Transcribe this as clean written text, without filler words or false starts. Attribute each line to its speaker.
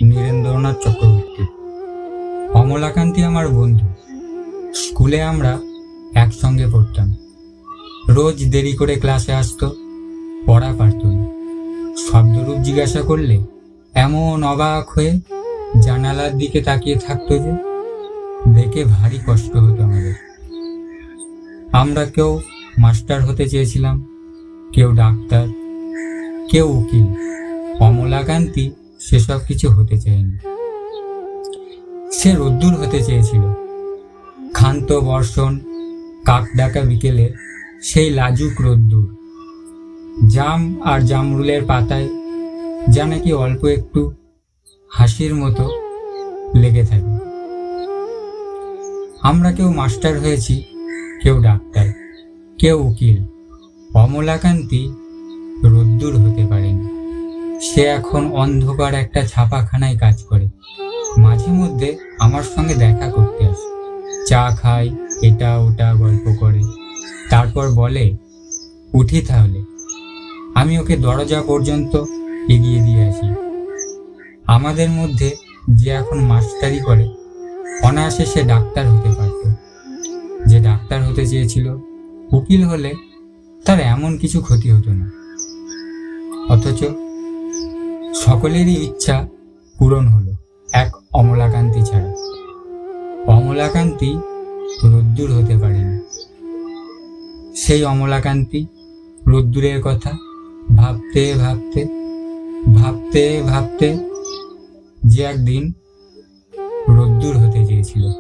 Speaker 1: নীরেন্দ্রনাথ চক্রবর্তী। অমলাকান্তি আমার বন্ধু। স্কুলে আমরা একসঙ্গে পড়তাম। রোজ দেরি করে ক্লাসে আসতো, পড়া পারত না। শব্দরূপ জিজ্ঞাসা করলে এমন অবাক হয়ে জানালার দিকে তাকিয়ে থাকতো যে দেখে ভারী কষ্ট হতো আমাদের। আমরা কেউ মাস্টার হতে চেয়েছিলাম, কেউ ডাক্তার, কেউ উকিল। অমলাকান্তি সেসব কিছু হতে চায়নি। সে রোদ্দুর হতে চেয়েছিল। ক্ষান্ত বর্ষণ, কাক ডাকা বিকেলে সেই লাজুক রোদ্দুর। জাম আর জামরুলের পাতায় যা নাকি অল্প একটু হাসির মতো লেগে থাকে। আমরা কেউ মাস্টার হয়েছি, কেউ ডাক্তার, কেউ উকিল। অমলাকান্তি রোদ্দুর হতে পারেনি। সে এখন অন্ধকার একটা ছাপাখানায় কাজ করে। মাঝে মধ্যে আমার সঙ্গে দেখা করতে আসে, চা খায়, এটা ওটা গল্প করে, তারপর বলে উঠি তাহলে। আমি ওকে দরজা পর্যন্ত এগিয়ে দিয়ে আসি। আমাদের মধ্যে যে এখন মাস্টারি করে, অনায়াসে সে ডাক্তার হতে পারত। যে ডাক্তার হতে চেয়েছিল, উকিল হলে তার এমন কিছু ক্ষতি হতো না। অথচ সকলেরই ইচ্ছা পূরণ হলো, এক অমলাকান্তি ছাড়া। অমলাকান্তি রোদ্দুর হতে পারেনি। সেই অমলাকান্তি রোদ্দুরের কথা ভাবতে ভাবতে ভাবতে ভাবতে যে একদিন রোদ্দুর হতে চেয়েছিল।